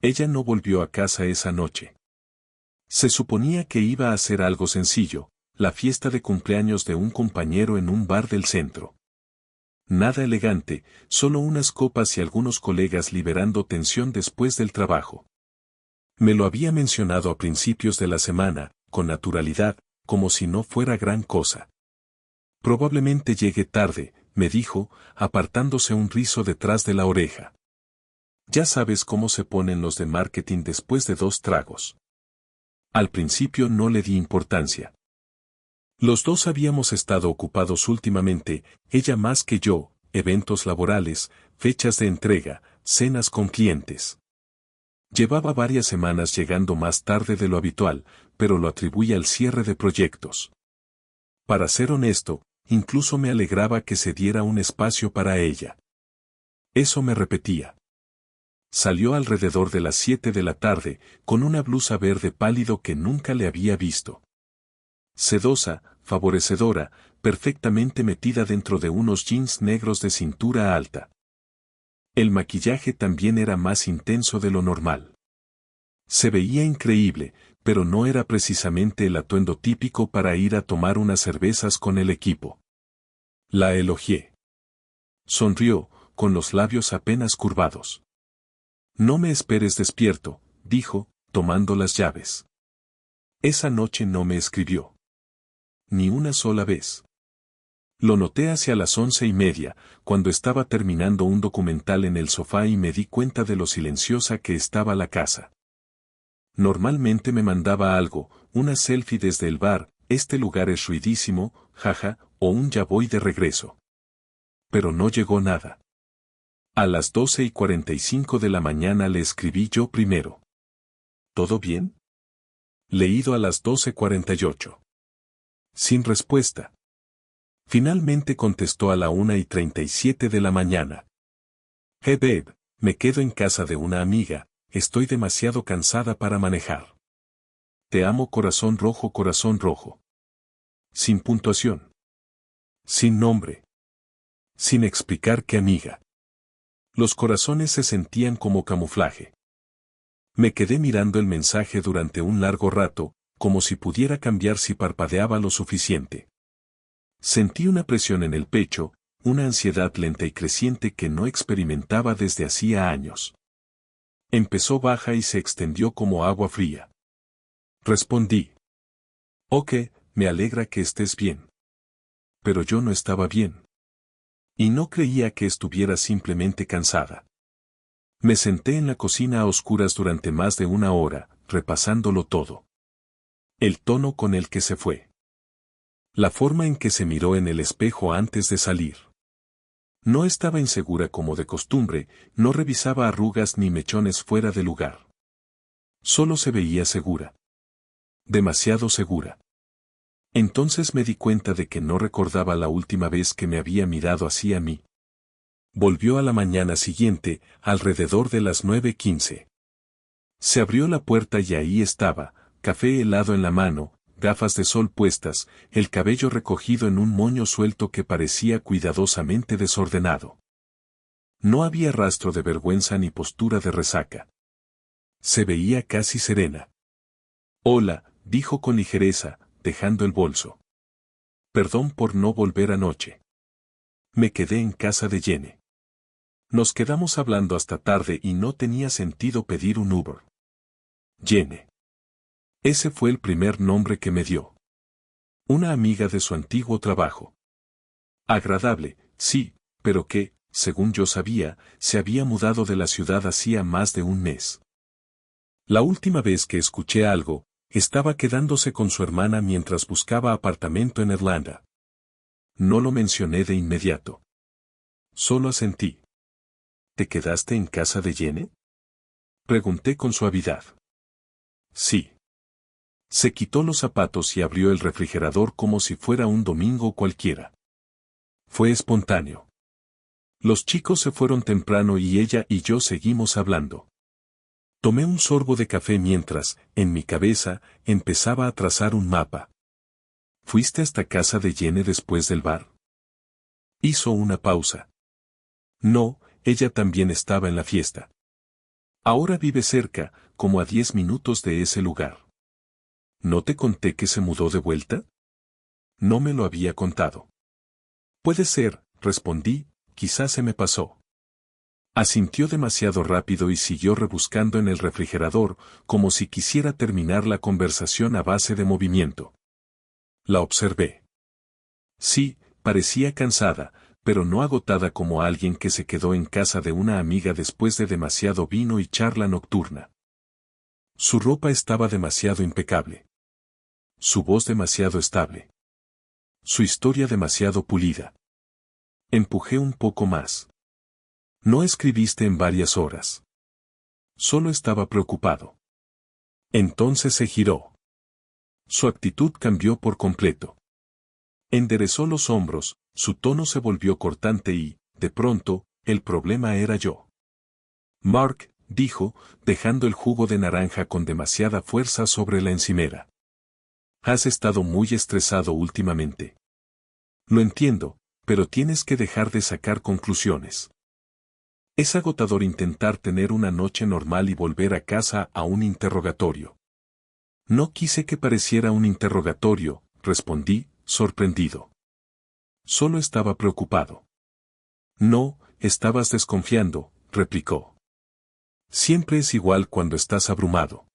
Ella no volvió a casa esa noche. Se suponía que iba a hacer algo sencillo, la fiesta de cumpleaños de un compañero en un bar del centro. Nada elegante, solo unas copas y algunos colegas liberando tensión después del trabajo. Me lo había mencionado a principios de la semana, con naturalidad, como si no fuera gran cosa. Probablemente llegue tarde, me dijo, apartándose un rizo detrás de la oreja. Ya sabes cómo se ponen los de marketing después de 2 tragos. Al principio no le di importancia. Los dos habíamos estado ocupados últimamente, ella más que yo, eventos laborales, fechas de entrega, cenas con clientes. Llevaba varias semanas llegando más tarde de lo habitual, pero lo atribuía al cierre de proyectos. Para ser honesto, incluso me alegraba que se diera un espacio para ella. Eso me repetía. Salió alrededor de las 7 de la tarde, con una blusa verde pálido que nunca le había visto. Sedosa, favorecedora, perfectamente metida dentro de unos jeans negros de cintura alta. El maquillaje también era más intenso de lo normal. Se veía increíble, pero no era precisamente el atuendo típico para ir a tomar unas cervezas con el equipo. La elogié. Sonrió, con los labios apenas curvados. No me esperes despierto, dijo, tomando las llaves. Esa noche no me escribió. Ni una sola vez. Lo noté hacia las 11:30, cuando estaba terminando un documental en el sofá y me di cuenta de lo silenciosa que estaba la casa. Normalmente me mandaba algo, una selfie desde el bar, este lugar es ruidísimo, jaja, o un ya voy de regreso. Pero no llegó nada. A las 12:45 de la mañana le escribí yo primero. ¿Todo bien? Leído a las 12:48. Sin respuesta. Finalmente contestó a la 1:37 de la mañana. Hey babe, me quedo en casa de una amiga, estoy demasiado cansada para manejar. Te amo corazón rojo corazón rojo. Sin puntuación. Sin nombre. Sin explicar qué amiga. Los corazones se sentían como camuflaje. Me quedé mirando el mensaje durante un largo rato, como si pudiera cambiar si parpadeaba lo suficiente. Sentí una presión en el pecho, una ansiedad lenta y creciente que no experimentaba desde hacía años. Empezó baja y se extendió como agua fría. Respondí. Ok, me alegra que estés bien. Pero yo no estaba bien. Y no creía que estuviera simplemente cansada. Me senté en la cocina a oscuras durante más de 1 hora, repasándolo todo. El tono con el que se fue. La forma en que se miró en el espejo antes de salir. No estaba insegura como de costumbre, no revisaba arrugas ni mechones fuera de lugar. Solo se veía segura. Demasiado segura. Entonces me di cuenta de que no recordaba la última vez que me había mirado así a mí. Volvió a la mañana siguiente, alrededor de las 9:15. Se abrió la puerta y ahí estaba, café helado en la mano, gafas de sol puestas, el cabello recogido en un moño suelto que parecía cuidadosamente desordenado. No había rastro de vergüenza ni postura de resaca. Se veía casi serena. Hola, dijo con ligereza, dejando el bolso. Perdón por no volver anoche. Me quedé en casa de Jenny. Nos quedamos hablando hasta tarde y no tenía sentido pedir un Uber. Jenny. Ese fue el primer nombre que me dio. Una amiga de su antiguo trabajo. Agradable, sí, pero que, según yo sabía, se había mudado de la ciudad hacía más de un mes. La última vez que escuché algo, estaba quedándose con su hermana mientras buscaba apartamento en Irlanda. No lo mencioné de inmediato. Solo asentí. ¿Te quedaste en casa de Jenny? Pregunté con suavidad. Sí. Se quitó los zapatos y abrió el refrigerador como si fuera un domingo cualquiera. Fue espontáneo. Los chicos se fueron temprano y ella y yo seguimos hablando. Tomé un sorbo de café mientras, en mi cabeza, empezaba a trazar un mapa. ¿Fuiste hasta casa de Jenny después del bar? Hizo una pausa. No, ella también estaba en la fiesta. Ahora vive cerca, como a 10 minutos de ese lugar. ¿No te conté que se mudó de vuelta? No me lo había contado. Puede ser, respondí, quizás se me pasó. Asintió demasiado rápido y siguió rebuscando en el refrigerador, como si quisiera terminar la conversación a base de movimiento. La observé. Sí, parecía cansada, pero no agotada como alguien que se quedó en casa de una amiga después de demasiado vino y charla nocturna. Su ropa estaba demasiado impecable. Su voz demasiado estable. Su historia demasiado pulida. Empujé un poco más. No escribiste en varias horas. Solo estaba preocupado. Entonces se giró. Su actitud cambió por completo. Enderezó los hombros, su tono se volvió cortante y, de pronto, el problema era yo. Mark, dijo, dejando el jugo de naranja con demasiada fuerza sobre la encimera. Has estado muy estresado últimamente. Lo entiendo, pero tienes que dejar de sacar conclusiones. Es agotador intentar tener una noche normal y volver a casa a un interrogatorio. No quise que pareciera un interrogatorio, respondí, sorprendido. Solo estaba preocupado. No, estabas desconfiando, replicó. Siempre es igual cuando estás abrumado.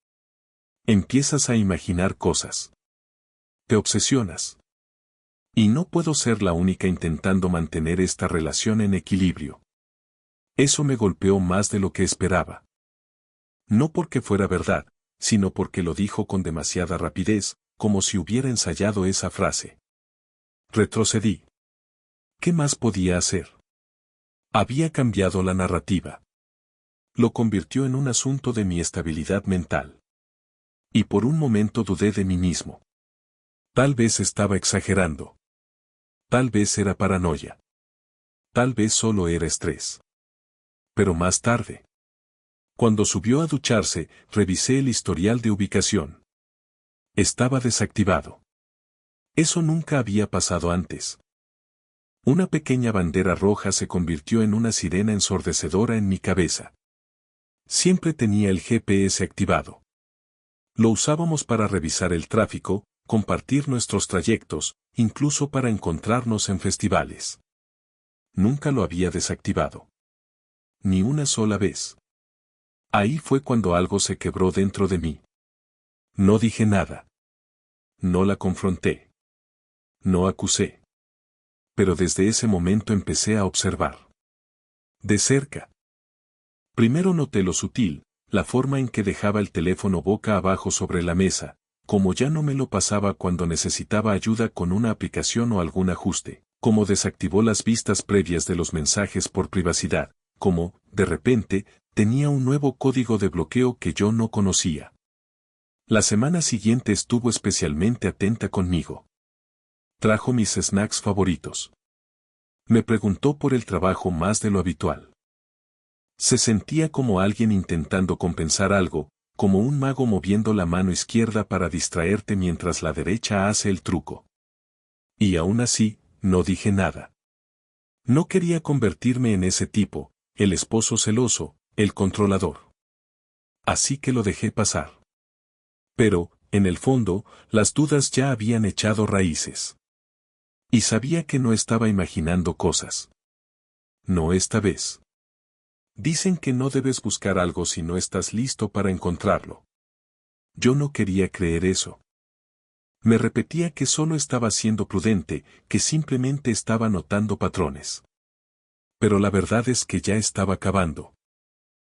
Empiezas a imaginar cosas. Te obsesionas. Y no puedo ser la única intentando mantener esta relación en equilibrio. Eso me golpeó más de lo que esperaba. No porque fuera verdad, sino porque lo dijo con demasiada rapidez, como si hubiera ensayado esa frase. Retrocedí. ¿Qué más podía hacer? Había cambiado la narrativa. Lo convirtió en un asunto de mi estabilidad mental. Y por un momento dudé de mí mismo. Tal vez estaba exagerando. Tal vez era paranoia. Tal vez solo era estrés. Pero más tarde. Cuando subió a ducharse, revisé el historial de ubicación. Estaba desactivado. Eso nunca había pasado antes. Una pequeña bandera roja se convirtió en una sirena ensordecedora en mi cabeza. Siempre tenía el GPS activado. Lo usábamos para revisar el tráfico, compartir nuestros trayectos, incluso para encontrarnos en festivales. Nunca lo había desactivado. Ni una sola vez. Ahí fue cuando algo se quebró dentro de mí. No dije nada. No la confronté. No acusé. Pero desde ese momento empecé a observar. De cerca. Primero noté lo sutil, la forma en que dejaba el teléfono boca abajo sobre la mesa, como ya no me lo pasaba cuando necesitaba ayuda con una aplicación o algún ajuste, como desactivó las vistas previas de los mensajes por privacidad, como, de repente, tenía un nuevo código de bloqueo que yo no conocía. La semana siguiente estuvo especialmente atenta conmigo. Trajo mis snacks favoritos. Me preguntó por el trabajo más de lo habitual. Se sentía como alguien intentando compensar algo, como un mago moviendo la mano izquierda para distraerte mientras la derecha hace el truco. Y aún así, no dije nada. No quería convertirme en ese tipo, el esposo celoso, el controlador. Así que lo dejé pasar. Pero, en el fondo, las dudas ya habían echado raíces. Y sabía que no estaba imaginando cosas. No esta vez. Dicen que no debes buscar algo si no estás listo para encontrarlo. Yo no quería creer eso. Me repetía que solo estaba siendo prudente, que simplemente estaba notando patrones. Pero la verdad es que ya estaba acabando.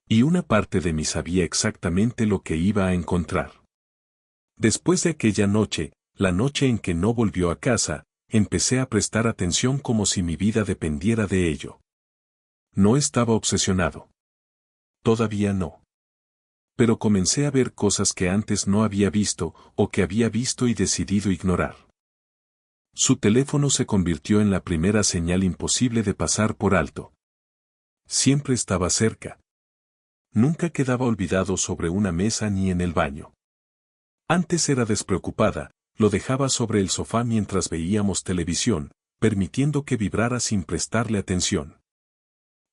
Y una parte de mí sabía exactamente lo que iba a encontrar. Después de aquella noche, la noche en que no volvió a casa, empecé a prestar atención como si mi vida dependiera de ello. No estaba obsesionado. Todavía no. Pero comencé a ver cosas que antes no había visto, o que había visto y decidido ignorar. Su teléfono se convirtió en la primera señal imposible de pasar por alto. Siempre estaba cerca. Nunca quedaba olvidado sobre una mesa ni en el baño. Antes era despreocupada, lo dejaba sobre el sofá mientras veíamos televisión, permitiendo que vibrara sin prestarle atención.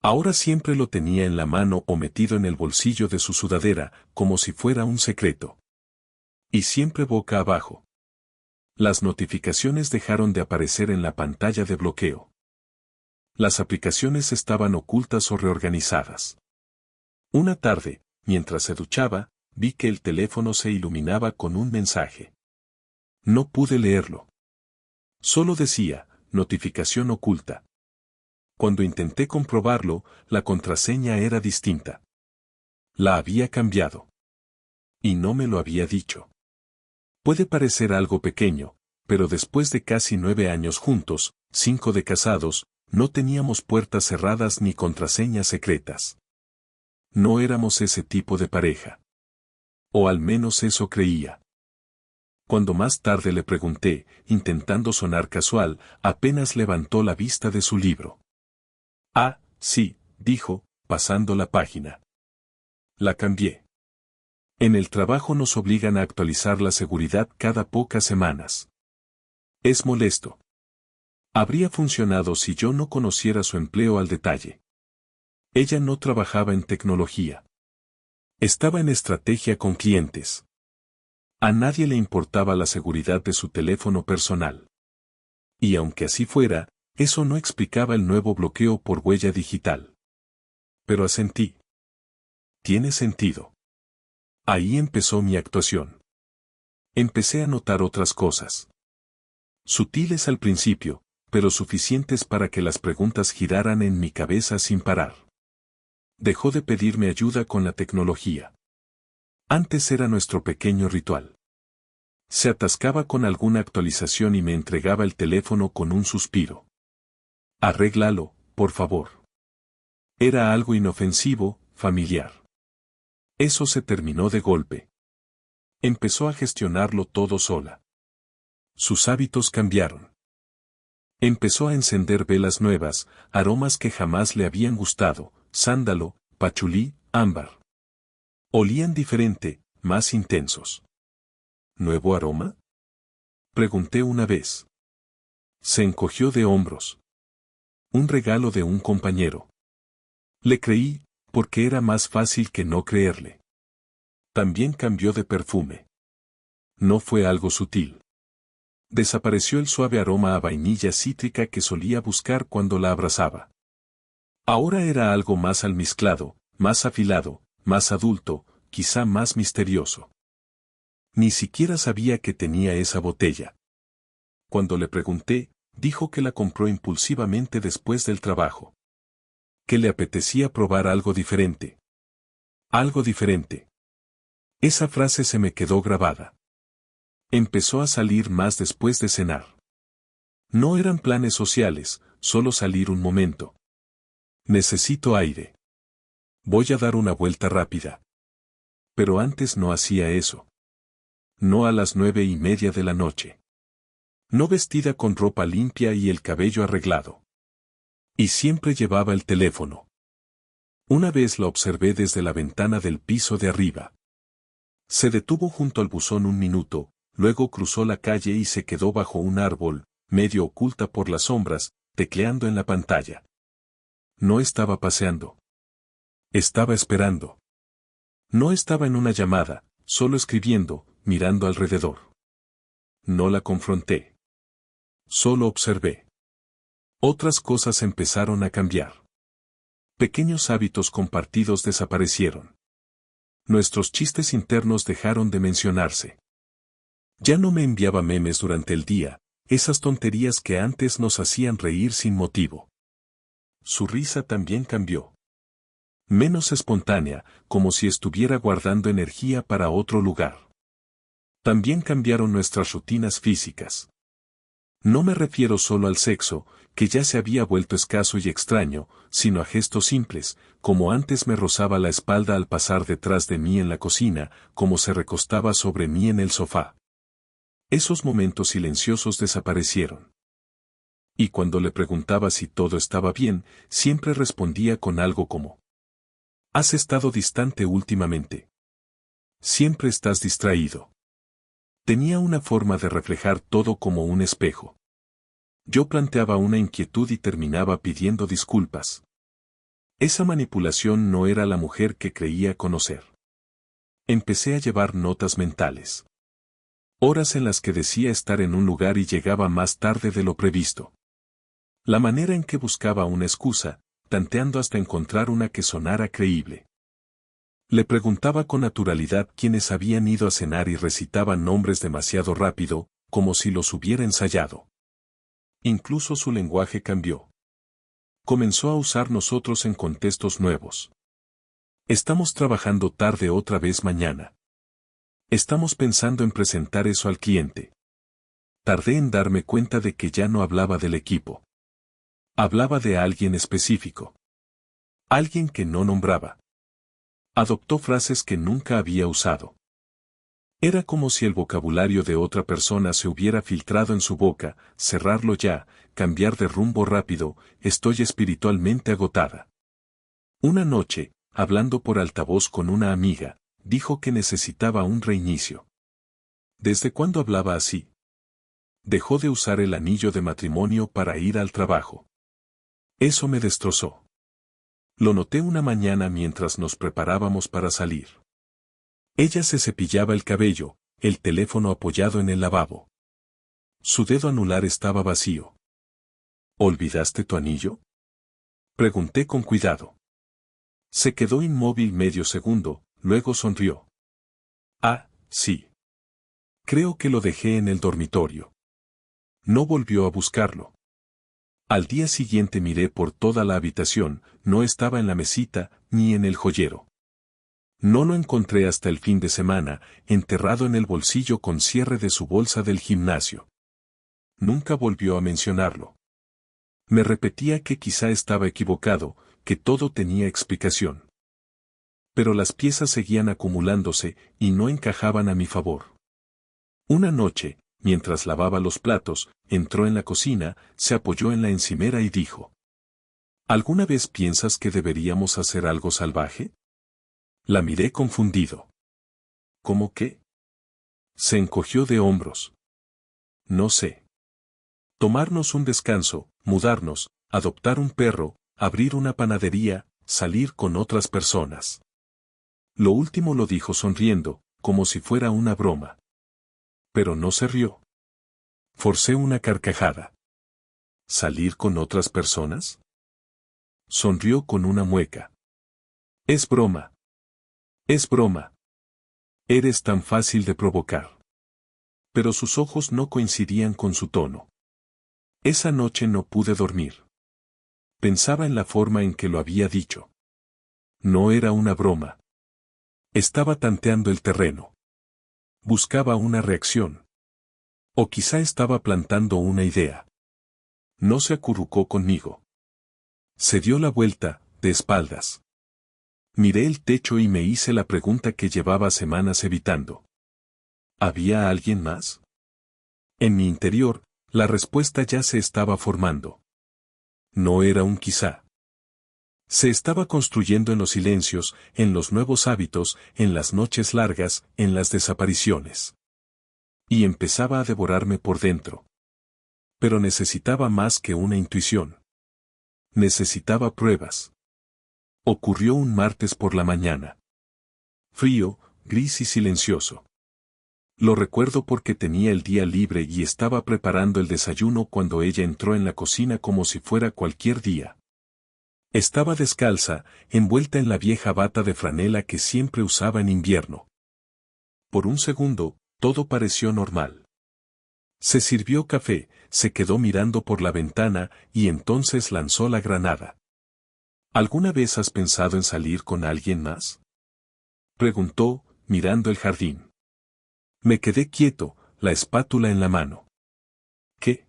Ahora siempre lo tenía en la mano o metido en el bolsillo de su sudadera, como si fuera un secreto. Y siempre boca abajo. Las notificaciones dejaron de aparecer en la pantalla de bloqueo. Las aplicaciones estaban ocultas o reorganizadas. Una tarde, mientras se duchaba, vi que el teléfono se iluminaba con un mensaje. No pude leerlo. Solo decía, notificación oculta. Cuando intenté comprobarlo, la contraseña era distinta. La había cambiado. Y no me lo había dicho. Puede parecer algo pequeño, pero después de casi 9 años juntos, 5 de casados, no teníamos puertas cerradas ni contraseñas secretas. No éramos ese tipo de pareja. O al menos eso creía. Cuando más tarde le pregunté, intentando sonar casual, apenas levantó la vista de su libro. Ah, sí, dijo, pasando la página. La cambié. En el trabajo nos obligan a actualizar la seguridad cada pocas semanas. Es molesto. Habría funcionado si yo no conociera su empleo al detalle. Ella no trabajaba en tecnología. Estaba en estrategia con clientes. A nadie le importaba la seguridad de su teléfono personal. Y aunque así fuera, eso no explicaba el nuevo bloqueo por huella digital. Pero asentí. Tiene sentido. Ahí empezó mi actuación. Empecé a notar otras cosas. Sutiles al principio, pero suficientes para que las preguntas giraran en mi cabeza sin parar. Dejó de pedirme ayuda con la tecnología. Antes era nuestro pequeño ritual. Se atascaba con alguna actualización y me entregaba el teléfono con un suspiro. Arréglalo, por favor. Era algo inofensivo, familiar. Eso se terminó de golpe. Empezó a gestionarlo todo sola. Sus hábitos cambiaron. Empezó a encender velas nuevas, aromas que jamás le habían gustado, sándalo, pachulí, ámbar. Olían diferente, más intensos. ¿Nuevo aroma? Pregunté una vez. Se encogió de hombros. Un regalo de un compañero. Le creí, porque era más fácil que no creerle. También cambió de perfume. No fue algo sutil. Desapareció el suave aroma a vainilla cítrica que solía buscar cuando la abrazaba. Ahora era algo más almizclado, más afilado, más adulto, quizá más misterioso. Ni siquiera sabía que tenía esa botella. Cuando le pregunté, dijo que la compró impulsivamente después del trabajo. Que le apetecía probar algo diferente. Algo diferente. Esa frase se me quedó grabada. Empezó a salir más después de cenar. No eran planes sociales, solo salir un momento. Necesito aire. Voy a dar una vuelta rápida. Pero antes no hacía eso. No a las 9:30 de la noche. No vestida con ropa limpia y el cabello arreglado. Y siempre llevaba el teléfono. Una vez la observé desde la ventana del piso de arriba. Se detuvo junto al buzón un minuto, luego cruzó la calle y se quedó bajo un árbol, medio oculta por las sombras, tecleando en la pantalla. No estaba paseando. Estaba esperando. No estaba en una llamada, solo escribiendo, mirando alrededor. No la confronté. Solo observé. Otras cosas empezaron a cambiar. Pequeños hábitos compartidos desaparecieron. Nuestros chistes internos dejaron de mencionarse. Ya no me enviaba memes durante el día, esas tonterías que antes nos hacían reír sin motivo. Su risa también cambió. Menos espontánea, como si estuviera guardando energía para otro lugar. También cambiaron nuestras rutinas físicas. No me refiero solo al sexo, que ya se había vuelto escaso y extraño, sino a gestos simples, como antes me rozaba la espalda al pasar detrás de mí en la cocina, como se recostaba sobre mí en el sofá. Esos momentos silenciosos desaparecieron. Y cuando le preguntaba si todo estaba bien, siempre respondía con algo como: ¿has estado distante últimamente? Siempre estás distraído. Tenía una forma de reflejar todo como un espejo. Yo planteaba una inquietud y terminaba pidiendo disculpas. Esa manipulación no era la mujer que creía conocer. Empecé a llevar notas mentales. Horas en las que decía estar en un lugar y llegaba más tarde de lo previsto. La manera en que buscaba una excusa, tanteando hasta encontrar una que sonara creíble. Le preguntaba con naturalidad quiénes habían ido a cenar y recitaba nombres demasiado rápido, como si los hubiera ensayado. Incluso su lenguaje cambió. Comenzó a usar nosotros en contextos nuevos. Estamos trabajando tarde otra vez mañana. Estamos pensando en presentar eso al cliente. Tardé en darme cuenta de que ya no hablaba del equipo. Hablaba de alguien específico. Alguien que no nombraba. Adoptó frases que nunca había usado. Era como si el vocabulario de otra persona se hubiera filtrado en su boca, cerrarlo ya, cambiar de rumbo rápido, estoy espiritualmente agotada. Una noche, hablando por altavoz con una amiga, dijo que necesitaba un reinicio. ¿Desde cuándo hablaba así? Dejó de usar el anillo de matrimonio para ir al trabajo. Eso me destrozó. Lo noté una mañana mientras nos preparábamos para salir. Ella se cepillaba el cabello, el teléfono apoyado en el lavabo. Su dedo anular estaba vacío. ¿Olvidaste tu anillo? Pregunté con cuidado. Se quedó inmóvil medio segundo, luego sonrió. Ah, sí. Creo que lo dejé en el dormitorio. No volvió a buscarlo. Al día siguiente miré por toda la habitación, no estaba en la mesita, ni en el joyero. No lo encontré hasta el fin de semana, enterrado en el bolsillo con cierre de su bolsa del gimnasio. Nunca volvió a mencionarlo. Me repetía que quizá estaba equivocado, que todo tenía explicación. Pero las piezas seguían acumulándose y no encajaban a mi favor. Una noche, mientras lavaba los platos, entró en la cocina, se apoyó en la encimera y dijo: ¿Alguna vez piensas que deberíamos hacer algo salvaje? La miré confundido. ¿Cómo qué? Se encogió de hombros. No sé. Tomarnos un descanso, mudarnos, adoptar un perro, abrir una panadería, salir con otras personas. Lo último lo dijo sonriendo, como si fuera una broma. Pero no se rió. Forcé una carcajada. ¿Salir con otras personas? Sonrió con una mueca. Es broma. Es broma. Eres tan fácil de provocar. Pero sus ojos no coincidían con su tono. Esa noche no pude dormir. Pensaba en la forma en que lo había dicho. No era una broma. Estaba tanteando el terreno. Buscaba una reacción. O quizá estaba plantando una idea. No se acurrucó conmigo. Se dio la vuelta, de espaldas. Miré el techo y me hice la pregunta que llevaba semanas evitando. ¿Había alguien más? En mi interior, la respuesta ya se estaba formando. No era un quizá. Se estaba construyendo en los silencios, en los nuevos hábitos, en las noches largas, en las desapariciones. Y empezaba a devorarme por dentro. Pero necesitaba más que una intuición. Necesitaba pruebas. Ocurrió un martes por la mañana. Frío, gris y silencioso. Lo recuerdo porque tenía el día libre y estaba preparando el desayuno cuando ella entró en la cocina como si fuera cualquier día. Estaba descalza, envuelta en la vieja bata de franela que siempre usaba en invierno. Por un segundo, todo pareció normal. Se sirvió café, se quedó mirando por la ventana y entonces lanzó la granada. ¿Alguna vez has pensado en salir con alguien más? Preguntó, mirando el jardín. Me quedé quieto, la espátula en la mano. ¿Qué?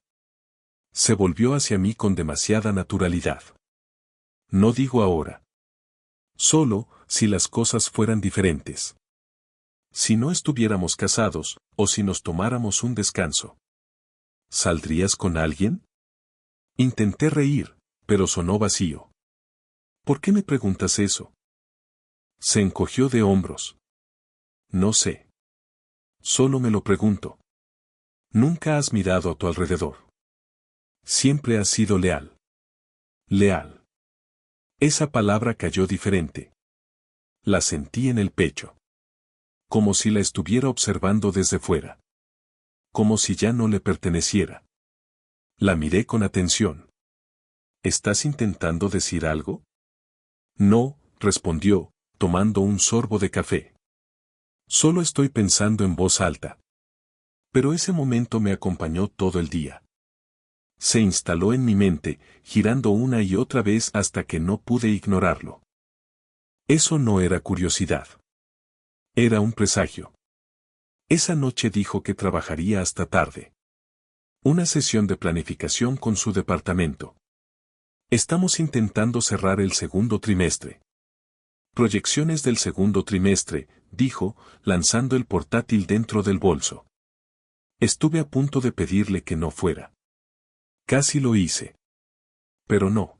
Se volvió hacia mí con demasiada naturalidad. No digo ahora. Solo, si las cosas fueran diferentes. Si no estuviéramos casados, o si nos tomáramos un descanso. ¿Saldrías con alguien? Intenté reír, pero sonó vacío. ¿Por qué me preguntas eso? Se encogió de hombros. No sé. Solo me lo pregunto. Nunca has mirado a tu alrededor. Siempre has sido leal. Leal. Esa palabra cayó diferente. La sentí en el pecho. Como si la estuviera observando desde fuera. Como si ya no le perteneciera. La miré con atención. ¿Estás intentando decir algo? No, respondió, tomando un sorbo de café. Solo estoy pensando en voz alta. Pero ese momento me acompañó todo el día. Se instaló en mi mente, girando una y otra vez hasta que no pude ignorarlo. Eso no era curiosidad. Era un presagio. Esa noche dijo que trabajaría hasta tarde. Una sesión de planificación con su departamento. Estamos intentando cerrar el segundo trimestre. Proyecciones del segundo trimestre, dijo, lanzando el portátil dentro del bolso. Estuve a punto de pedirle que no fuera. Casi lo hice. Pero no.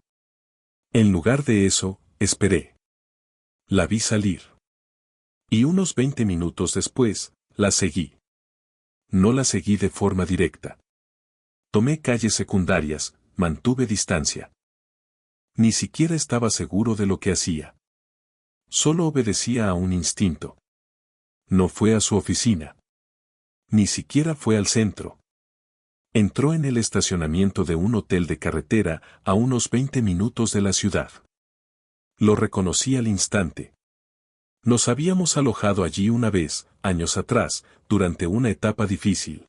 En lugar de eso, esperé. La vi salir. Y unos 20 minutos después, la seguí. No la seguí de forma directa. Tomé calles secundarias, mantuve distancia. Ni siquiera estaba seguro de lo que hacía. Solo obedecía a un instinto. No fue a su oficina. Ni siquiera fue al centro. Entró en el estacionamiento de un hotel de carretera a unos 20 minutos de la ciudad. Lo reconocí al instante. Nos habíamos alojado allí una vez, años atrás, durante una etapa difícil.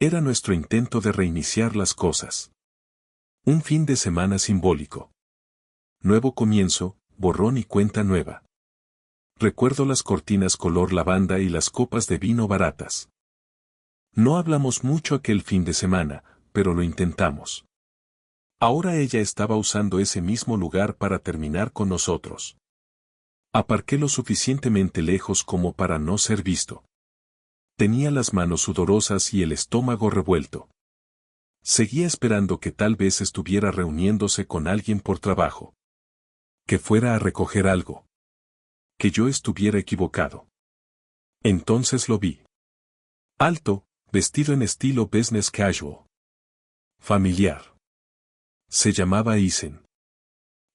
Era nuestro intento de reiniciar las cosas. Un fin de semana simbólico. Nuevo comienzo, borrón y cuenta nueva. Recuerdo las cortinas color lavanda y las copas de vino baratas. No hablamos mucho aquel fin de semana, pero lo intentamos. Ahora ella estaba usando ese mismo lugar para terminar con nosotros. Aparqué lo suficientemente lejos como para no ser visto. Tenía las manos sudorosas y el estómago revuelto. Seguía esperando que tal vez estuviera reuniéndose con alguien por trabajo. Que fuera a recoger algo. Que yo estuviera equivocado. Entonces lo vi. Alto, vestido en estilo business casual. Familiar. Se llamaba Isen.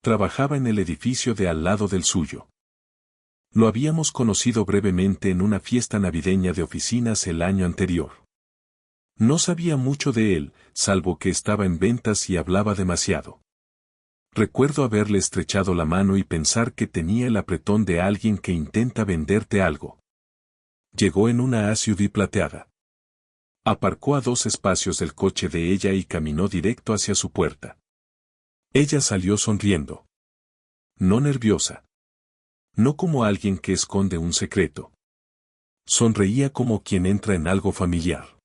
Trabajaba en el edificio de al lado del suyo. Lo habíamos conocido brevemente en una fiesta navideña de oficinas el año anterior. No sabía mucho de él, salvo que estaba en ventas y hablaba demasiado. Recuerdo haberle estrechado la mano y pensar que tenía el apretón de alguien que intenta venderte algo. Llegó en una SUV plateada. Aparcó a 2 espacios del coche de ella y caminó directo hacia su puerta. Ella salió sonriendo. No nerviosa. No como alguien que esconde un secreto. Sonreía como quien entra en algo familiar.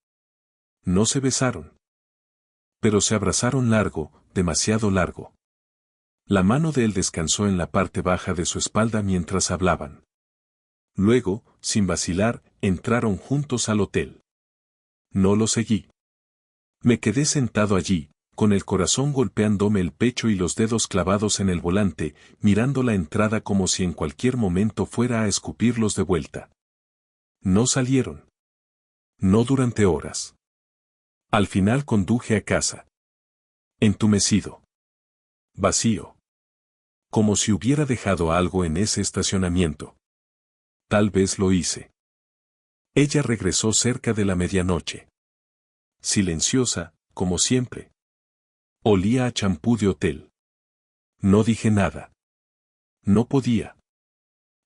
No se besaron. Pero se abrazaron largo, demasiado largo. La mano de él descansó en la parte baja de su espalda mientras hablaban. Luego, sin vacilar, entraron juntos al hotel. No lo seguí. Me quedé sentado allí, con el corazón golpeándome el pecho y los dedos clavados en el volante, mirando la entrada como si en cualquier momento fuera a escupirlos de vuelta. No salieron. No durante horas. Al final conduje a casa. Entumecido. Vacío. Como si hubiera dejado algo en ese estacionamiento. Tal vez lo hice. Ella regresó cerca de la medianoche. Silenciosa, como siempre. Olía a champú de hotel. No dije nada. No podía.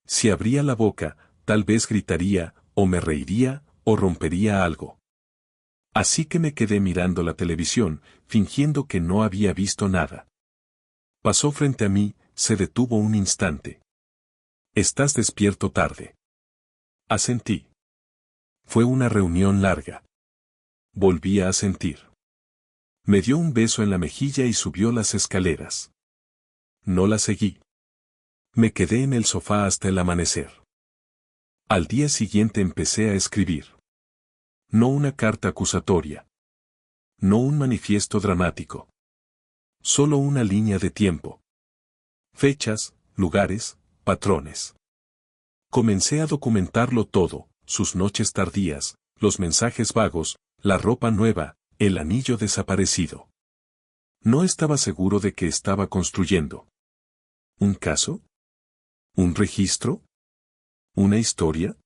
Si abría la boca, tal vez gritaría, o me reiría, o rompería algo. Así que me quedé mirando la televisión, fingiendo que no había visto nada. Pasó frente a mí, se detuvo un instante. ¿Estás despierto tarde? Asentí. Fue una reunión larga. Volví a asentir. Me dio un beso en la mejilla y subió las escaleras. No la seguí. Me quedé en el sofá hasta el amanecer. Al día siguiente empecé a escribir. No una carta acusatoria. No un manifiesto dramático. Solo una línea de tiempo. Fechas, lugares, patrones. Comencé a documentarlo todo, sus noches tardías, los mensajes vagos, la ropa nueva, el anillo desaparecido. No estaba seguro de que estaba construyendo. ¿Un caso? ¿Un registro? ¿Una historia?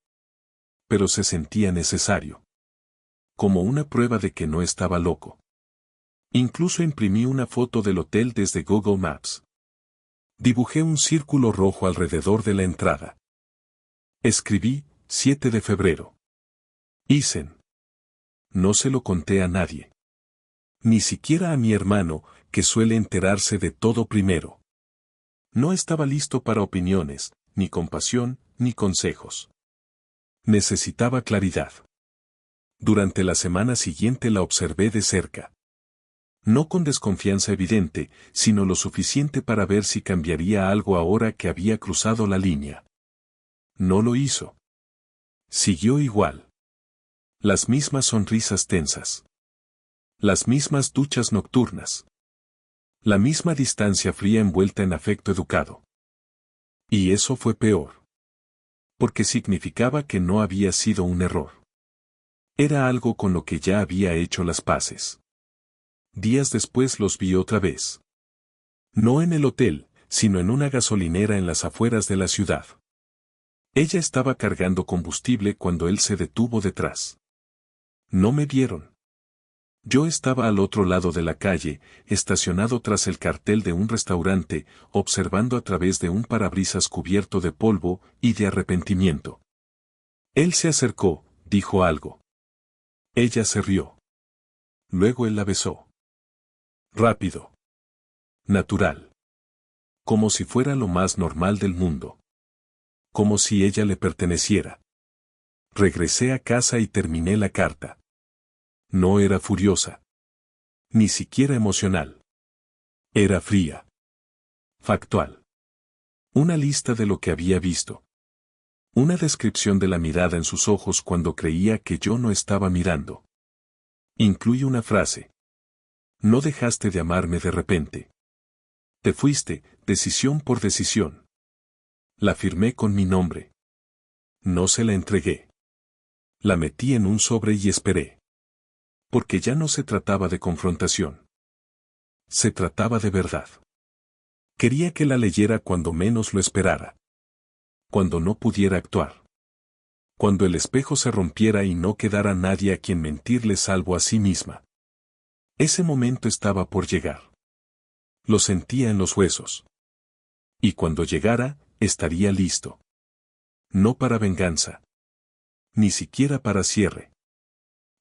Pero se sentía necesario. Como una prueba de que no estaba loco. Incluso imprimí una foto del hotel desde Google Maps. Dibujé un círculo rojo alrededor de la entrada. Escribí, 7 de febrero. Isen. No se lo conté a nadie. Ni siquiera a mi hermano, que suele enterarse de todo primero. No estaba listo para opiniones, ni compasión, ni consejos. Necesitaba claridad. Durante la semana siguiente la observé de cerca. No con desconfianza evidente, sino lo suficiente para ver si cambiaría algo ahora que había cruzado la línea. No lo hizo. Siguió igual. Las mismas sonrisas tensas. Las mismas duchas nocturnas. La misma distancia fría envuelta en afecto educado. Y eso fue peor. Porque significaba que no había sido un error. Era algo con lo que ya había hecho las paces. Días después los vi otra vez. No en el hotel, sino en una gasolinera en las afueras de la ciudad. Ella estaba cargando combustible cuando él se detuvo detrás. No me vieron. Yo estaba al otro lado de la calle, estacionado tras el cartel de un restaurante, observando a través de un parabrisas cubierto de polvo y de arrepentimiento. Él se acercó, dijo algo. Ella se rió. Luego él la besó. Rápido. Natural. Como si fuera lo más normal del mundo. Como si ella le perteneciera. Regresé a casa y terminé la carta. No era furiosa. Ni siquiera emocional. Era fría. Factual. Una lista de lo que había visto. Una descripción de la mirada en sus ojos cuando creía que yo no estaba mirando. Incluye una frase. No dejaste de amarme de repente. Te fuiste, decisión por decisión. La firmé con mi nombre. No se la entregué. La metí en un sobre y esperé. Porque ya no se trataba de confrontación. Se trataba de verdad. Quería que la leyera cuando menos lo esperara. Cuando no pudiera actuar. Cuando el espejo se rompiera y no quedara nadie a quien mentirle salvo a sí misma. Ese momento estaba por llegar. Lo sentía en los huesos. Y cuando llegara, estaría listo. No para venganza. Ni siquiera para cierre.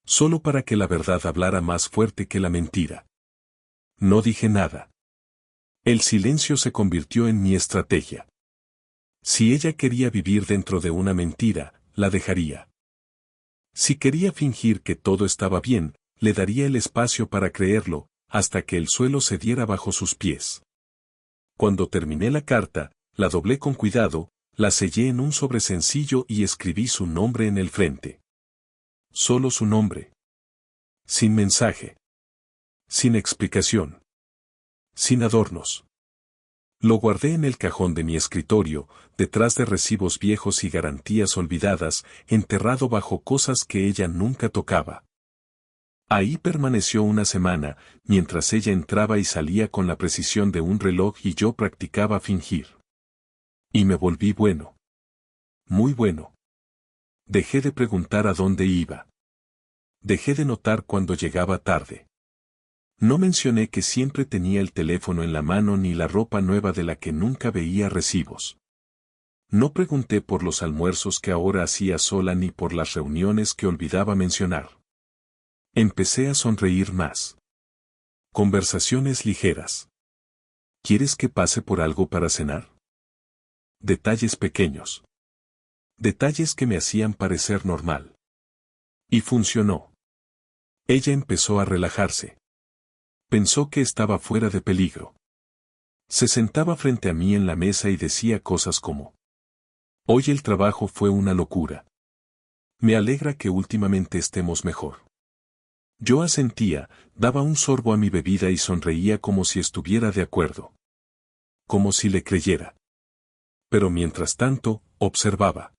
Solo para que la verdad hablara más fuerte que la mentira. No dije nada. El silencio se convirtió en mi estrategia. Si ella quería vivir dentro de una mentira, la dejaría. Si quería fingir que todo estaba bien, le daría el espacio para creerlo, hasta que el suelo cediera bajo sus pies. Cuando terminé la carta, la doblé con cuidado, la sellé en un sobre sencillo y escribí su nombre en el frente. Solo su nombre. Sin mensaje. Sin explicación. Sin adornos. Lo guardé en el cajón de mi escritorio, detrás de recibos viejos y garantías olvidadas, enterrado bajo cosas que ella nunca tocaba. Ahí permaneció una semana, mientras ella entraba y salía con la precisión de un reloj y yo practicaba fingir. Y me volví bueno. Muy bueno. Dejé de preguntar a dónde iba. Dejé de notar cuando llegaba tarde. No mencioné que siempre tenía el teléfono en la mano ni la ropa nueva de la que nunca veía recibos. No pregunté por los almuerzos que ahora hacía sola ni por las reuniones que olvidaba mencionar. Empecé a sonreír más. Conversaciones ligeras. ¿Quieres que pase por algo para cenar? Detalles pequeños. Detalles que me hacían parecer normal. Y funcionó. Ella empezó a relajarse. Pensó que estaba fuera de peligro. Se sentaba frente a mí en la mesa y decía cosas como: hoy el trabajo fue una locura. Me alegra que últimamente estemos mejor. Yo asentía, daba un sorbo a mi bebida y sonreía como si estuviera de acuerdo. Como si le creyera. Pero mientras tanto, observaba.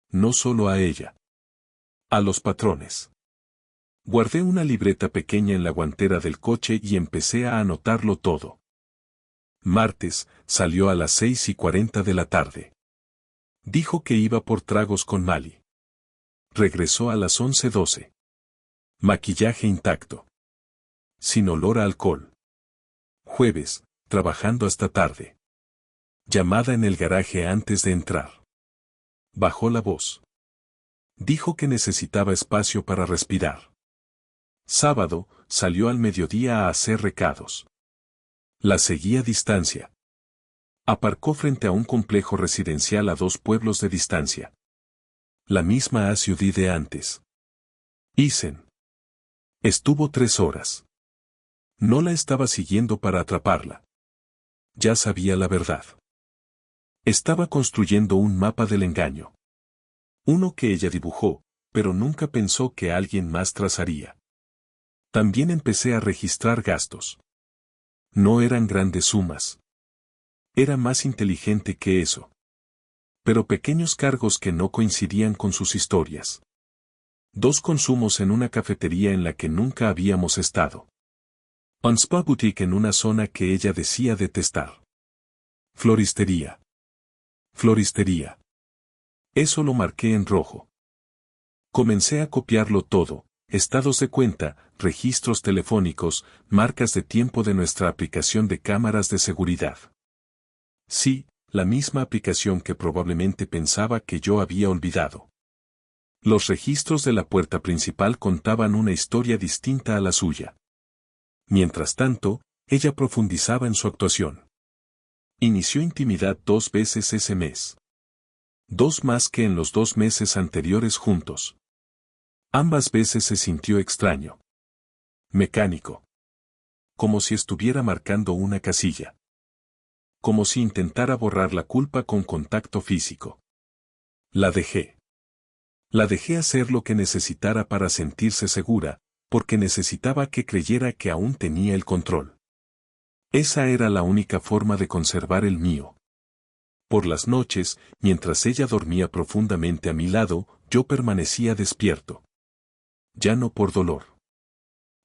No solo a ella. A los patrones. Guardé una libreta pequeña en la guantera del coche y empecé a anotarlo todo. Martes, salió a las 6:40 de la tarde. Dijo que iba por tragos con Mali. Regresó a las 11:12. Maquillaje intacto. Sin olor a alcohol. Jueves, trabajando hasta tarde. Llamada en el garaje antes de entrar. Bajó la voz. Dijo que necesitaba espacio para respirar. Sábado, salió al mediodía a hacer recados. La seguía a distancia. Aparcó frente a un complejo residencial a 2 pueblos de distancia. La misma ciudad de antes. Isen. Estuvo 3 horas. No la estaba siguiendo para atraparla. Ya sabía la verdad. Estaba construyendo un mapa del engaño. Uno que ella dibujó, pero nunca pensó que alguien más trazaría. También empecé a registrar gastos. No eran grandes sumas. Era más inteligente que eso. Pero pequeños cargos que no coincidían con sus historias. 2 consumos en una cafetería en la que nunca habíamos estado. Un spa boutique en una zona que ella decía detestar. Floristería. Floristería. Eso lo marqué en rojo. Comencé a copiarlo todo, estados de cuenta, registros telefónicos, marcas de tiempo de nuestra aplicación de cámaras de seguridad. Sí, la misma aplicación que probablemente pensaba que yo había olvidado. Los registros de la puerta principal contaban una historia distinta a la suya. Mientras tanto, ella profundizaba en su actuación. Inició intimidad 2 veces ese mes. 2 más que en los 2 meses anteriores juntos. Ambas veces se sintió extraño. Mecánico. Como si estuviera marcando una casilla. Como si intentara borrar la culpa con contacto físico. La dejé. La dejé hacer lo que necesitara para sentirse segura, porque necesitaba que creyera que aún tenía el control. Esa era la única forma de conservar el mío. Por las noches, mientras ella dormía profundamente a mi lado, yo permanecía despierto. Ya no por dolor.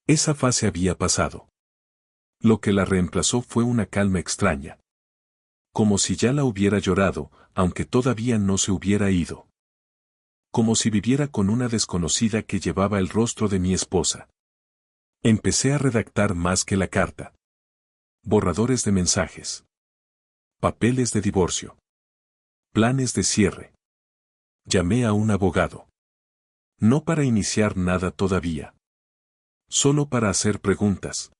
Esa fase había pasado. Lo que la reemplazó fue una calma extraña. Como si ya la hubiera llorado, aunque todavía no se hubiera ido. Como si viviera con una desconocida que llevaba el rostro de mi esposa. Empecé a redactar más que la carta. Borradores de mensajes. Papeles de divorcio. Planes de cierre. Llamé a un abogado. No para iniciar nada todavía. Solo para hacer preguntas.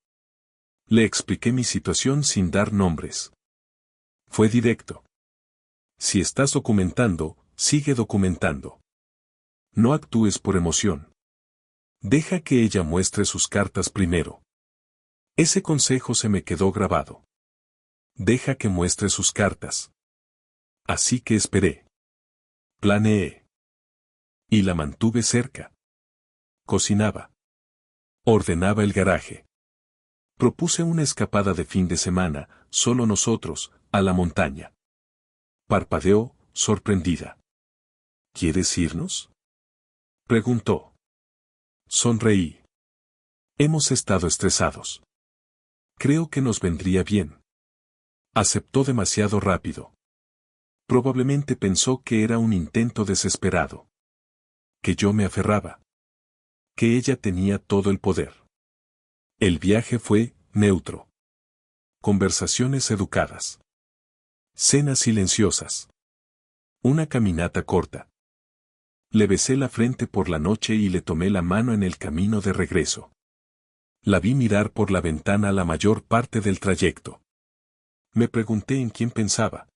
Le expliqué mi situación sin dar nombres. Fue directo. Si estás documentando, sigue documentando. No actúes por emoción. Deja que ella muestre sus cartas primero. Ese consejo se me quedó grabado. Deja que muestre sus cartas. Así que esperé. Planeé. Y la mantuve cerca. Cocinaba. Ordenaba el garaje. Propuse una escapada de fin de semana, solo nosotros, a la montaña. Parpadeó, sorprendida. ¿Quieres irnos? Preguntó. Sonreí. Hemos estado estresados. Creo que nos vendría bien. Aceptó demasiado rápido. Probablemente pensó que era un intento desesperado. Que yo me aferraba. Que ella tenía todo el poder. El viaje fue neutro. Conversaciones educadas. Cenas silenciosas. Una caminata corta. Le besé la frente por la noche y le tomé la mano en el camino de regreso. La vi mirar por la ventana la mayor parte del trayecto. Me pregunté en quién pensaba.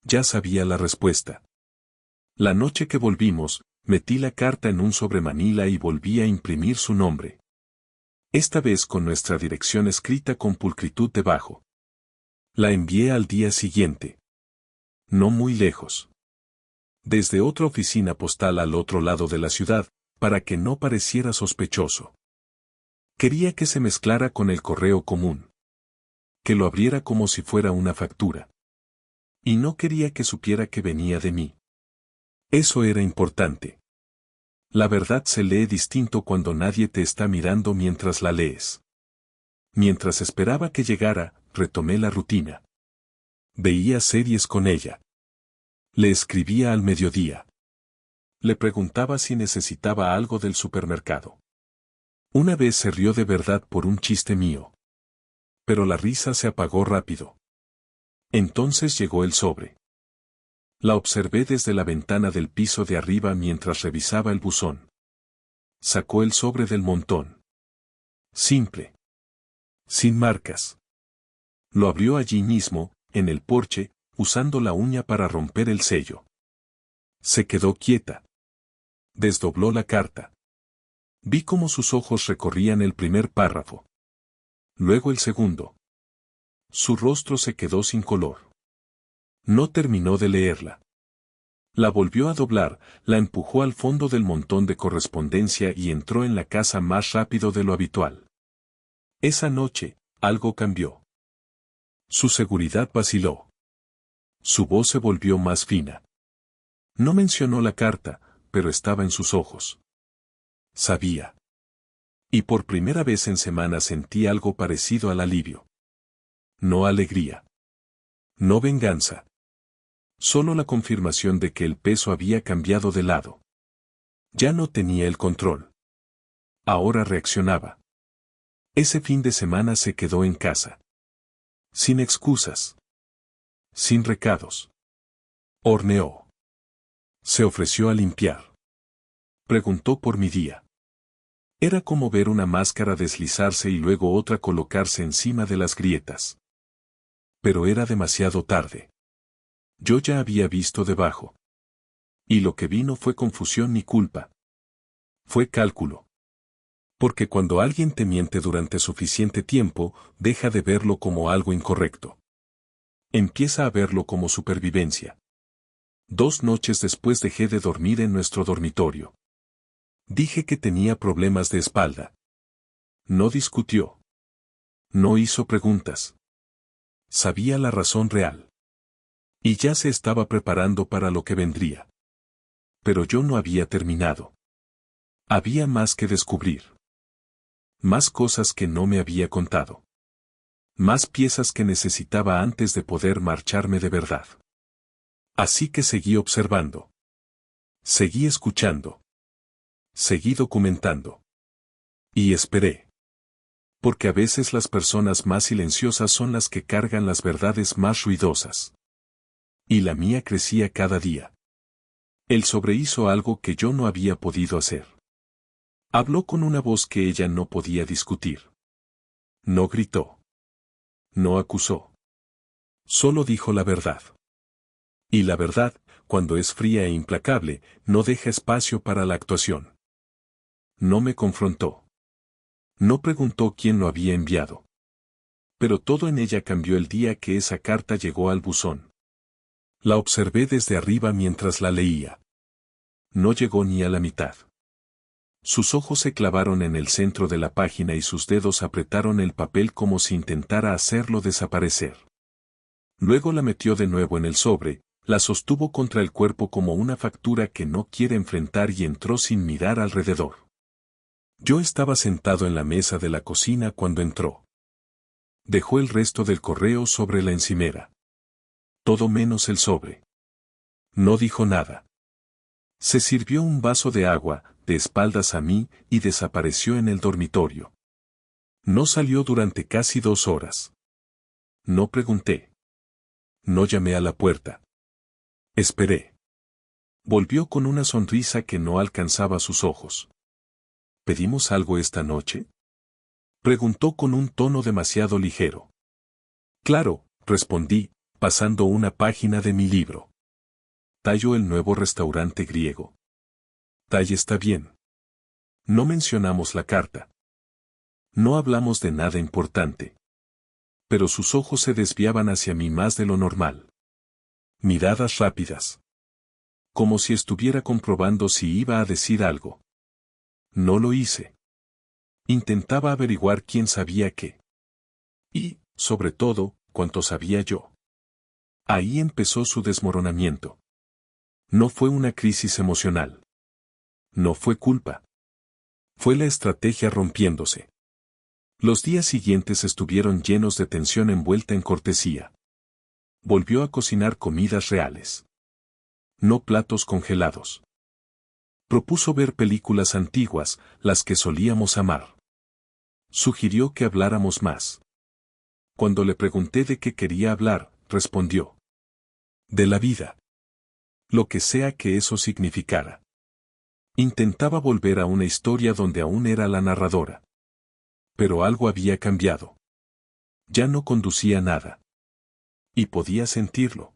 Ya sabía la respuesta. La noche que volvimos, metí la carta en un sobremanila y volví a imprimir su nombre. Esta vez con nuestra dirección escrita con pulcritud debajo. La envié al día siguiente. No muy lejos. Desde otra oficina postal al otro lado de la ciudad, para que no pareciera sospechoso. Quería que se mezclara con el correo común. Que lo abriera como si fuera una factura. Y no quería que supiera que venía de mí. Eso era importante. La verdad se lee distinto cuando nadie te está mirando mientras la lees. Mientras esperaba que llegara, retomé la rutina. Veía series con ella. Le escribía al mediodía. Le preguntaba si necesitaba algo del supermercado. Una vez se rió de verdad por un chiste mío. Pero la risa se apagó rápido. Entonces llegó el sobre. La observé desde la ventana del piso de arriba mientras revisaba el buzón. Sacó el sobre del montón. Simple. Sin marcas. Lo abrió allí mismo, en el porche, usando la uña para romper el sello. Se quedó quieta. Desdobló la carta. Vi cómo sus ojos recorrían el primer párrafo. Luego el segundo. Su rostro se quedó sin color. No terminó de leerla. La volvió a doblar, la empujó al fondo del montón de correspondencia y entró en la casa más rápido de lo habitual. Esa noche, algo cambió. Su seguridad vaciló. Su voz se volvió más fina. No mencionó la carta, pero estaba en sus ojos. Sabía. Y por primera vez en semanas sentí algo parecido al alivio. No alegría. No venganza. Solo la confirmación de que el peso había cambiado de lado. Ya no tenía el control. Ahora reaccionaba. Ese fin de semana se quedó en casa. Sin excusas. Sin recados. Horneó. Se ofreció a limpiar. Preguntó por mi día. Era como ver una máscara deslizarse y luego otra colocarse encima de las grietas. Pero era demasiado tarde. Yo ya había visto debajo. Y lo que vi no fue confusión ni culpa. Fue cálculo. Porque cuando alguien te miente durante suficiente tiempo, deja de verlo como algo incorrecto. Empieza a verlo como supervivencia. 2 noches después dejé de dormir en nuestro dormitorio. Dije que tenía problemas de espalda. No discutió. No hizo preguntas. Sabía la razón real. Y ya se estaba preparando para lo que vendría. Pero yo no había terminado. Había más que descubrir. Más cosas que no me había contado. Más piezas que necesitaba antes de poder marcharme de verdad. Así que seguí observando. Seguí escuchando. Seguí documentando. Y esperé. Porque a veces las personas más silenciosas son las que cargan las verdades más ruidosas. Y la mía crecía cada día. El sobre hizo algo que yo no había podido hacer. Habló con una voz que ella no podía discutir. No gritó. No acusó. Solo dijo la verdad. Y la verdad, cuando es fría e implacable, no deja espacio para la actuación. No me confrontó. No preguntó quién lo había enviado. Pero todo en ella cambió el día que esa carta llegó al buzón. La observé desde arriba mientras la leía. No llegó ni a la mitad. Sus ojos se clavaron en el centro de la página y sus dedos apretaron el papel como si intentara hacerlo desaparecer. Luego la metió de nuevo en el sobre, la sostuvo contra el cuerpo como una factura que no quiere enfrentar y entró sin mirar alrededor. Yo estaba sentado en la mesa de la cocina cuando entró. Dejó el resto del correo sobre la encimera. Todo menos el sobre. No dijo nada. Se sirvió un vaso de agua, de espaldas a mí, y desapareció en el dormitorio. No salió durante casi 2 horas. No pregunté. No llamé a la puerta. Esperé. Volvió con una sonrisa que no alcanzaba sus ojos. ¿Pedimos algo esta noche? Preguntó con un tono demasiado ligero. Claro, respondí, pasando una página de mi libro. Tallo el nuevo restaurante griego. Talle está bien. No mencionamos la carta. No hablamos de nada importante. Pero sus ojos se desviaban hacia mí más de lo normal. Miradas rápidas. Como si estuviera comprobando si iba a decir algo. No lo hice. Intentaba averiguar quién sabía qué. Y, sobre todo, cuánto sabía yo. Ahí empezó su desmoronamiento. No fue una crisis emocional. No fue culpa. Fue la estrategia rompiéndose. Los días siguientes estuvieron llenos de tensión envuelta en cortesía. Volvió a cocinar comidas reales. No platos congelados. Propuso ver películas antiguas, las que solíamos amar. Sugirió que habláramos más. Cuando le pregunté de qué quería hablar, respondió: de la vida. Lo que sea que eso significara. Intentaba volver a una historia donde aún era la narradora. Pero algo había cambiado. Ya no conducía nada. Y podía sentirlo.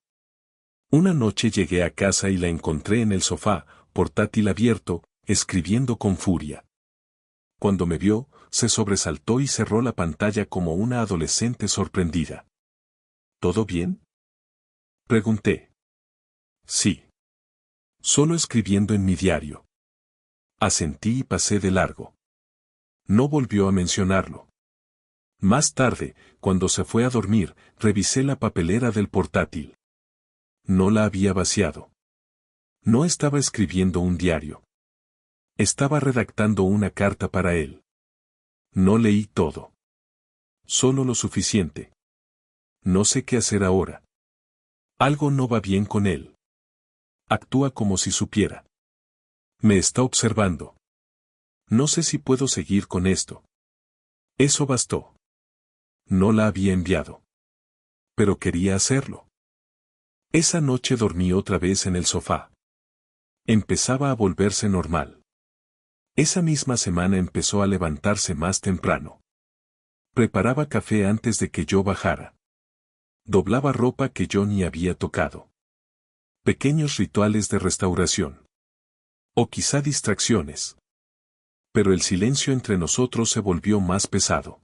Una noche llegué a casa y la encontré en el sofá, portátil abierto, escribiendo con furia. Cuando me vio, se sobresaltó y cerró la pantalla como una adolescente sorprendida. ¿Todo bien?, pregunté. Sí. Solo escribiendo en mi diario. Asentí y pasé de largo. No volvió a mencionarlo. Más tarde, cuando se fue a dormir, revisé la papelera del portátil. No la había vaciado. No estaba escribiendo un diario. Estaba redactando una carta para él. No leí todo. Solo lo suficiente. No sé qué hacer ahora. Algo no va bien con él. Actúa como si supiera. Me está observando. No sé si puedo seguir con esto. Eso bastó. No la había enviado. Pero quería hacerlo. Esa noche dormí otra vez en el sofá. Empezaba a volverse normal. Esa misma semana empezó a levantarse más temprano. Preparaba café antes de que yo bajara. Doblaba ropa que yo ni había tocado. Pequeños rituales de restauración. O quizá distracciones. Pero el silencio entre nosotros se volvió más pesado.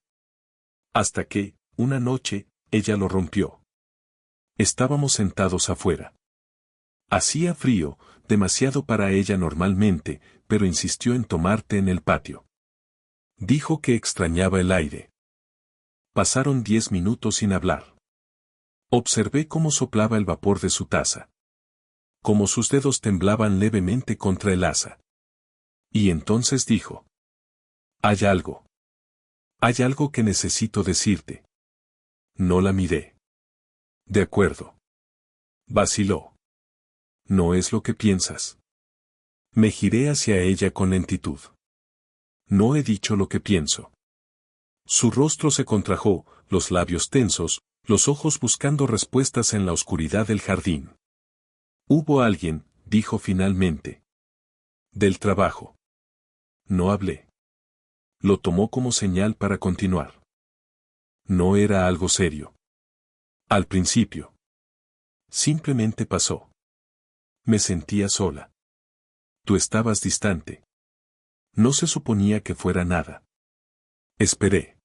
Hasta que, una noche, ella lo rompió. Estábamos sentados afuera. Hacía frío, demasiado para ella normalmente, pero insistió en tomar té en el patio. Dijo que extrañaba el aire. Pasaron 10 minutos sin hablar. Observé cómo soplaba el vapor de su taza. Cómo sus dedos temblaban levemente contra el asa. Y entonces dijo: hay algo. Hay algo que necesito decirte. No la miré. De acuerdo. Vaciló. No es lo que piensas. Me giré hacia ella con lentitud. No he dicho lo que pienso. Su rostro se contrajo, los labios tensos, los ojos buscando respuestas en la oscuridad del jardín. Hubo alguien, dijo finalmente. Del trabajo. No hablé. Lo tomó como señal para continuar. No era algo serio. Al principio. Simplemente pasó. Me sentía sola. Tú estabas distante. No se suponía que fuera nada. Esperé.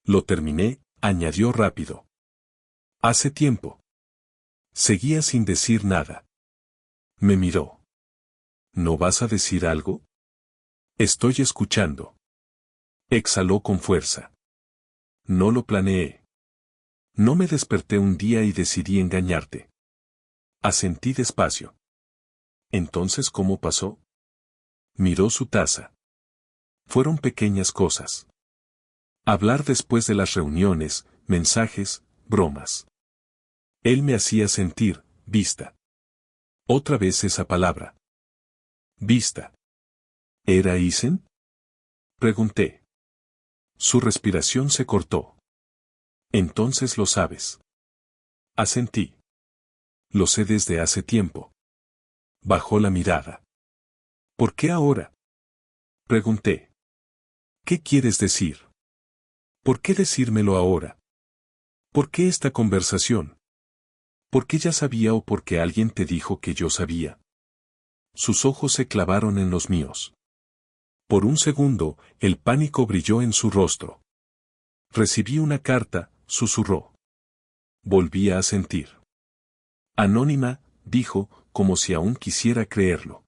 Lo terminé, añadió rápido. Hace tiempo. Seguía sin decir nada. Me miró. ¿No vas a decir algo? Estoy escuchando. Exhaló con fuerza. No lo planeé. No me desperté un día y decidí engañarte. Asentí despacio. Entonces, ¿cómo pasó? Miró su taza. Fueron pequeñas cosas. Hablar después de las reuniones, mensajes, bromas. Él me hacía sentir, vista. Otra vez esa palabra. Vista. ¿Era Isen? Pregunté. Su respiración se cortó. Entonces lo sabes. Asentí. Lo sé desde hace tiempo. Bajó la mirada. ¿Por qué ahora? Pregunté. ¿Qué quieres decir? ¿Por qué decírmelo ahora? ¿Por qué esta conversación? ¿Por qué ya sabía o porque alguien te dijo que yo sabía? Sus ojos se clavaron en los míos. Por un segundo, el pánico brilló en su rostro. Recibí una carta, susurró. Volví a sentir. Anónima, dijo, como si aún quisiera creerlo.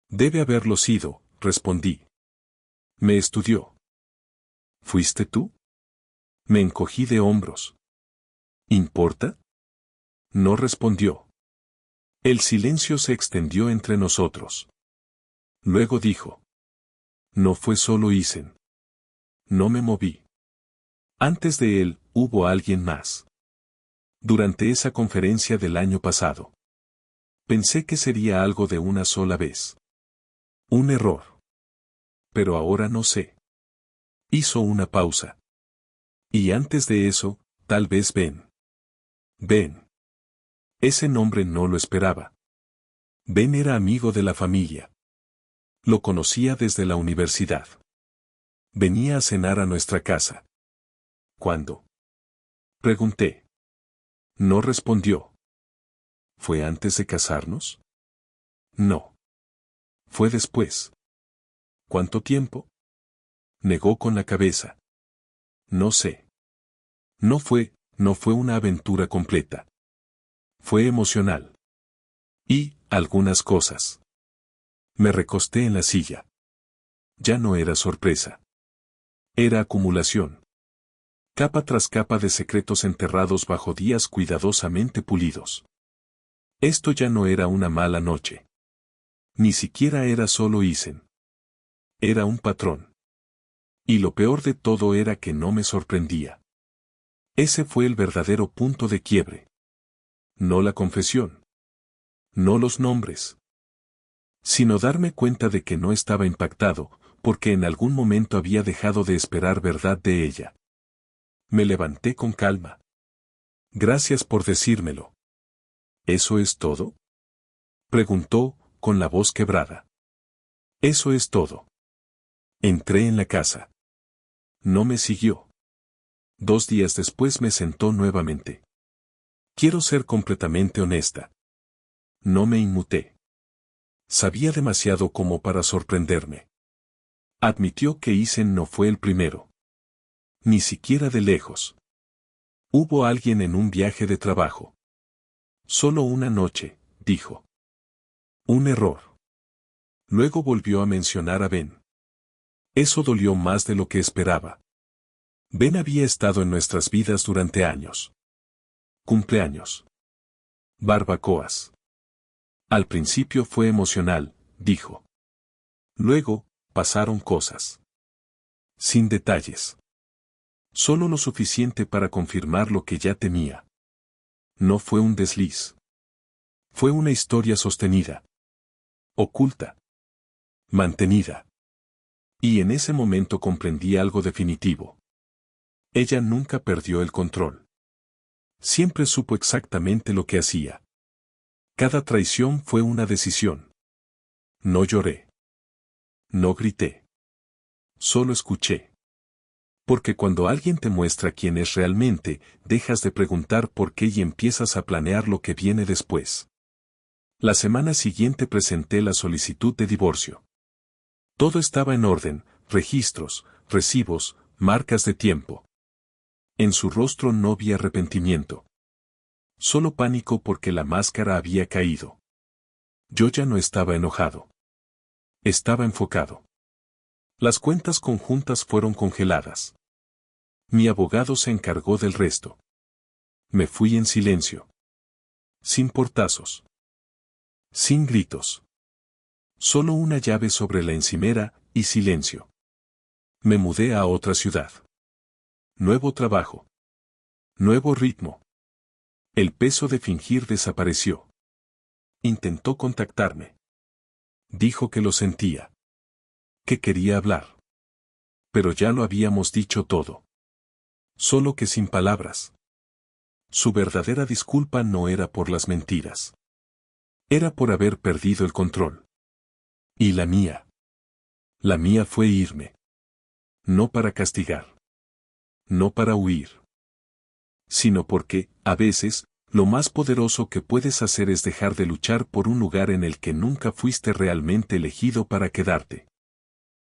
Debe haberlo sido, respondí. Me estudió. ¿Fuiste tú? Me encogí de hombros. ¿Importa? No respondió. El silencio se extendió entre nosotros. Luego dijo. No fue solo Isen. No me moví. Antes de él, hubo alguien más. Durante esa conferencia del año pasado. Pensé que sería algo de una sola vez. Un error. Pero ahora no sé. Hizo una pausa. Y antes de eso, tal vez Ben. Ben. Ese nombre no lo esperaba. Ben era amigo de la familia. Lo conocía desde la universidad. Venía a cenar a nuestra casa. ¿Cuándo? Pregunté. No respondió. ¿Fue antes de casarnos? No. Fue después. ¿Cuánto tiempo? Negó con la cabeza. No sé. No fue una aventura completa. Fue emocional. Y, algunas cosas. Me recosté en la silla. Ya no era sorpresa. Era acumulación. Capa tras capa de secretos enterrados bajo días cuidadosamente pulidos. Esto ya no era una mala noche. Ni siquiera era solo Isen. Era un patrón. Y lo peor de todo era que no me sorprendía. Ese fue el verdadero punto de quiebre. No la confesión. No los nombres. Sino darme cuenta de que no estaba impactado, porque en algún momento había dejado de esperar verdad de ella. Me levanté con calma. Gracias por decírmelo. ¿Eso es todo? Preguntó, con la voz quebrada. Eso es todo. Entré en la casa. No me siguió. 2 días después me sentó nuevamente. Quiero ser completamente honesta. No me inmuté. Sabía demasiado como para sorprenderme. Admitió que Isen no fue el primero. Ni siquiera de lejos. Hubo alguien en un viaje de trabajo. Solo una noche, dijo. Un error. Luego volvió a mencionar a Ben. Eso dolió más de lo que esperaba. Ben había estado en nuestras vidas durante años. Cumpleaños. Barbacoas. Al principio fue emocional, dijo. Luego, pasaron cosas. Sin detalles. Solo lo suficiente para confirmar lo que ya temía. No fue un desliz. Fue una historia sostenida. Oculta. Mantenida. Y en ese momento comprendí algo definitivo. Ella nunca perdió el control. Siempre supo exactamente lo que hacía. Cada traición fue una decisión. No lloré. No grité. Solo escuché. Porque cuando alguien te muestra quién es realmente, dejas de preguntar por qué y empiezas a planear lo que viene después. La semana siguiente presenté la solicitud de divorcio. Todo estaba en orden, registros, recibos, marcas de tiempo. En su rostro no vi arrepentimiento. Solo pánico porque la máscara había caído. Yo ya no estaba enojado. Estaba enfocado. Las cuentas conjuntas fueron congeladas. Mi abogado se encargó del resto. Me fui en silencio. Sin portazos. Sin gritos. Solo una llave sobre la encimera, y silencio. Me mudé a otra ciudad. Nuevo trabajo. Nuevo ritmo. El peso de fingir desapareció. Intentó contactarme. Dijo que lo sentía. Que quería hablar. Pero ya lo habíamos dicho todo. Solo que sin palabras. Su verdadera disculpa no era por las mentiras. Era por haber perdido el control. Y la mía. La mía fue irme. No para castigar. No para huir. Sino porque, a veces, lo más poderoso que puedes hacer es dejar de luchar por un lugar en el que nunca fuiste realmente elegido para quedarte.